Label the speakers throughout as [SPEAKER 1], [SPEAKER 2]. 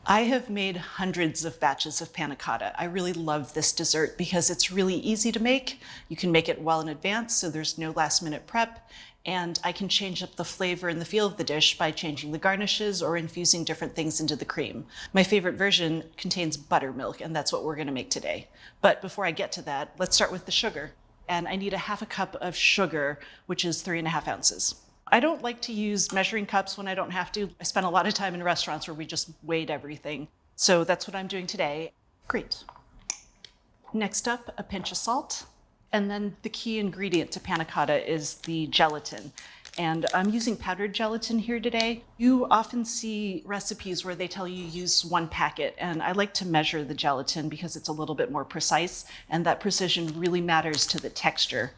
[SPEAKER 1] I have made hundreds of batches of panna cotta. I really love this dessert because it's really easy to make. You can make it well in advance, so there's no last minute prep. And I can change up the flavor and the feel of the dish by changing the garnishes or infusing different things into the cream. My favorite version contains buttermilk, and that's what we're gonna make today. But before I get to that, let's start with the sugar. And I need a half a cup of sugar, which is 3.5 ounces. I don't like to use measuring cups when I don't have to. I spend a lot of time in restaurants where we just weighed everything. So that's what I'm doing today. Great. Next up, a pinch of salt. And then the key ingredient to panna cotta is the gelatin. And I'm using powdered gelatin here today. You often see recipes where they tell you use 1 packet, and I like to measure the gelatin because it's a little bit more precise, and that precision really matters to the texture.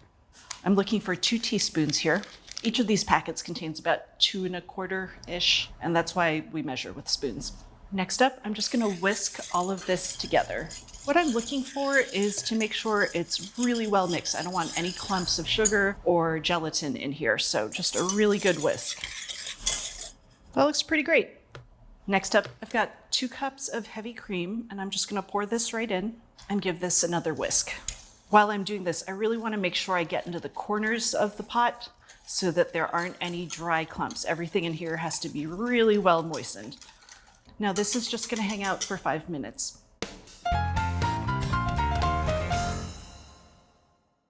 [SPEAKER 1] I'm looking for 2 teaspoons here. Each of these packets contains about 2¼ and that's why we measure with spoons. Next up, I'm just gonna whisk all of this together. What I'm looking for is to make sure it's really well mixed. I don't want any clumps of sugar or gelatin in here, so just a really good whisk. That looks pretty great. Next up, I've got 2 cups of heavy cream, and I'm just gonna pour this right in and give this another whisk. While I'm doing this, I really wanna make sure I get into the corners of the pot so that there aren't any dry clumps. Everything in here has to be really well moistened. Now this is just gonna hang out for 5 minutes.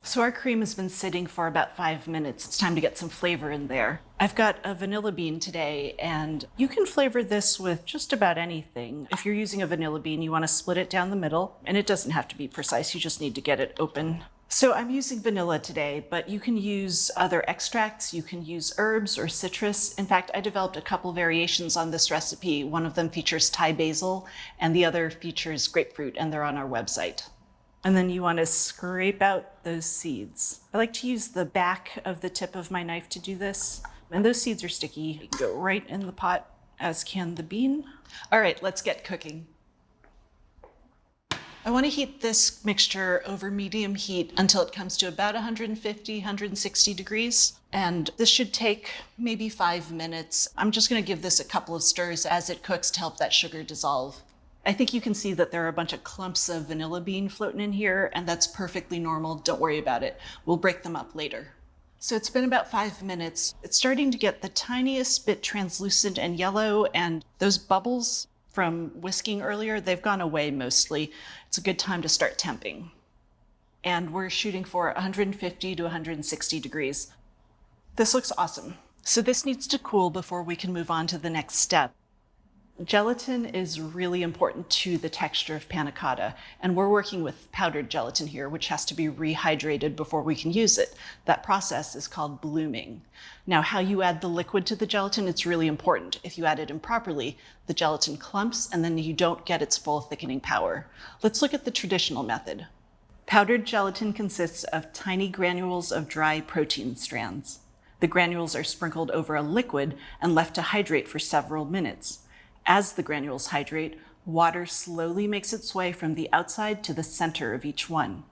[SPEAKER 1] So our cream has been sitting for about 5 minutes. It's time to get some flavor in there. I've got a vanilla bean today, and you can flavor this with just about anything. If you're using a vanilla bean, you want to split it down the middle, and it doesn't have to be precise. You just need to get it open. So I'm using vanilla today, but you can use other extracts. You can use herbs or citrus. In fact, I developed a couple variations on this recipe. One of them features Thai basil, and the other features grapefruit, and they're on our website. And then you want to scrape out those seeds. I like to use the back of the tip of my knife to do this. And those seeds are sticky. You can go right in the pot, as can the bean. All right, let's get cooking. I want to heat this mixture over medium heat until it comes to about 150, 160 degrees. And this should take maybe 5 minutes. I'm just going to give this a couple of stirs as it cooks to help that sugar dissolve. I think you can see that there are a bunch of clumps of vanilla bean floating in here, and that's perfectly normal. Don't worry about it. We'll break them up later. So it's been about 5 minutes. It's starting to get the tiniest bit translucent and yellow, and those bubbles from whisking earlier, they've gone away mostly. It's a good time to start temping. And we're shooting for 150 to 160 degrees. This looks awesome. So this needs to cool before we can move on to the next step. Gelatin is really important to the texture of panna cotta, and we're working with powdered gelatin here, which has to be rehydrated before we can use it. That process is called blooming. Now, how you add the liquid to the gelatin, it's really important. If you add it improperly, the gelatin clumps, and then you don't get its full thickening power. Let's look at the traditional method. Powdered gelatin consists of tiny granules of dry protein strands. The granules are sprinkled over a liquid and left to hydrate for several minutes. As the granules hydrate, water slowly makes its way from the outside to the center of each one.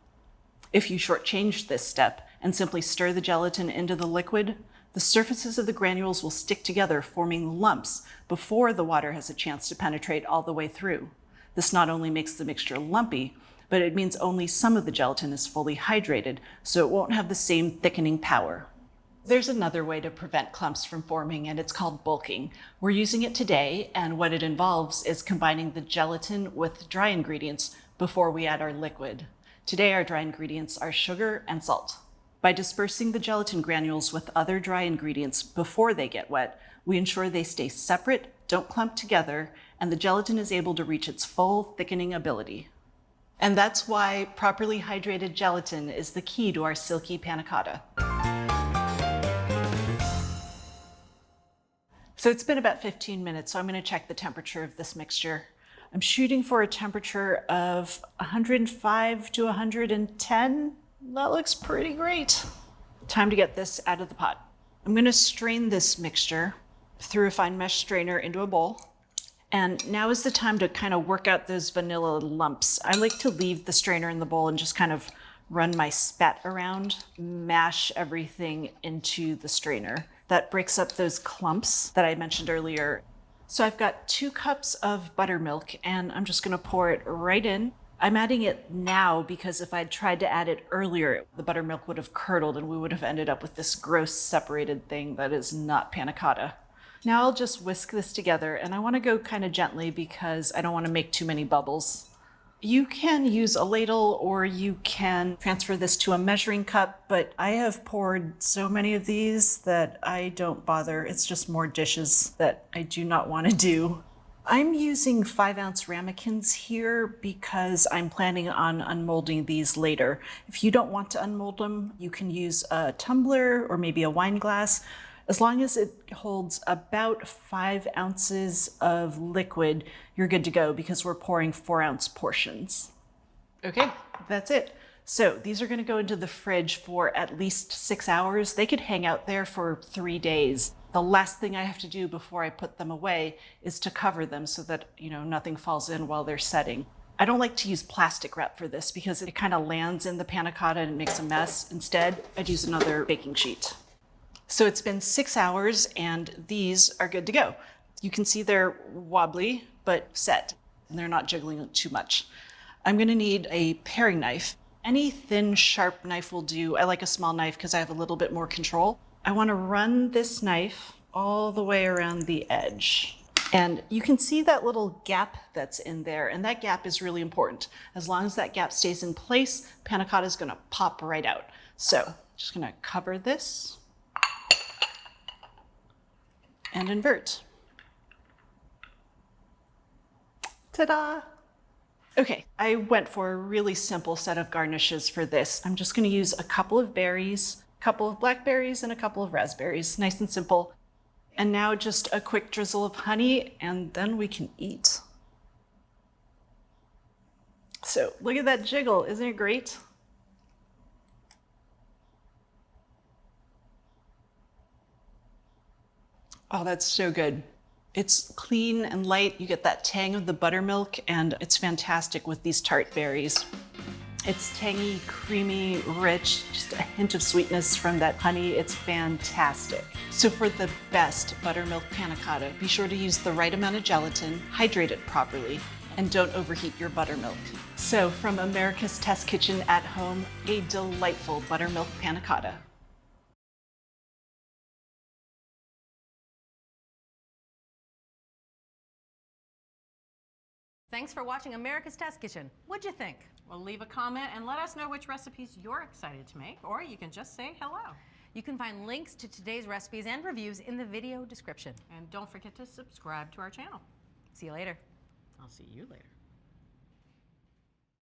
[SPEAKER 1] If you shortchange this step and simply stir the gelatin into the liquid, the surfaces of the granules will stick together, forming lumps before the water has a chance to penetrate all the way through. This not only makes the mixture lumpy, but it means only some of the gelatin is fully hydrated, so it won't have the same thickening power. There's another way to prevent clumps from forming, and it's called bulking. We're using it today, and what it involves is combining the gelatin with dry ingredients before we add our liquid. Today, our dry ingredients are sugar and salt. By dispersing the gelatin granules with other dry ingredients before they get wet, we ensure they stay separate, don't clump together, and the gelatin is able to reach its full thickening ability. And that's why properly hydrated gelatin is the key to our silky panna cotta. So it's been about 15 minutes, so I'm going to check the temperature of this mixture. I'm shooting for a temperature of 105 to 110. That looks pretty great. Time to get this out of the pot. I'm going to strain this mixture through a fine mesh strainer into a bowl. And now is the time to kind of work out those vanilla lumps. I like to leave the strainer in the bowl and just kind of run my spat around, mash everything into the strainer. That breaks up those clumps that I mentioned earlier. So I've got 2 cups of buttermilk and I'm just gonna pour it right in. I'm adding it now because if I'd tried to add it earlier, the buttermilk would have curdled and we would have ended up with this gross separated thing that is not panna cotta. Now I'll just whisk this together, and I want to go kind of gently because I don't want to make too many bubbles. You can use a ladle or you can transfer this to a measuring cup, but I have poured so many of these that I don't bother. It's just more dishes that I do not want to do. I'm using 5-ounce ramekins here because I'm planning on unmolding these later. If you don't want to unmold them, you can use a tumbler or maybe a wine glass. As long as it holds about 5 ounces of liquid, you're good to go because we're pouring 4-ounce portions. Okay, that's it. So these are going to go into the fridge for at least 6 hours. They could hang out there for 3 days. The last thing I have to do before I put them away is to cover them so that, nothing falls in while they're setting. I don't like to use plastic wrap for this because it kind of lands in the panna cotta and makes a mess. Instead, I'd use another baking sheet. So it's been 6 hours and these are good to go. You can see they're wobbly, but set, and they're not jiggling too much. I'm gonna need a paring knife. Any thin, sharp knife will do. I like a small knife because I have a little bit more control. I wanna run this knife all the way around the edge. And you can see that little gap that's in there, and that gap is really important. As long as that gap stays in place, panna cotta is gonna pop right out. So, just gonna cover this and invert. Ta-da! Okay, I went for a really simple set of garnishes for this. I'm just gonna use a couple of berries, a couple of blackberries, and a couple of raspberries. Nice and simple. And now just a quick drizzle of honey, and then we can eat. So look at that jiggle, isn't it great? Oh, that's so good. It's clean and light. You get that tang of the buttermilk, and it's fantastic with these tart berries. It's tangy, creamy, rich, just a hint of sweetness from that honey. It's fantastic. So for the best buttermilk panna cotta, be sure to use the right amount of gelatin, hydrate it properly, and don't overheat your buttermilk. So from America's Test Kitchen at home, a delightful buttermilk panna cotta.
[SPEAKER 2] Thanks for watching America's Test Kitchen. What'd you think?
[SPEAKER 3] Well, leave a comment and let us know which recipes you're excited to make, or you can just say hello.
[SPEAKER 2] You can find links to today's recipes and reviews in the video description.
[SPEAKER 3] And don't forget to subscribe to our channel.
[SPEAKER 2] See you later.
[SPEAKER 3] I'll see you later.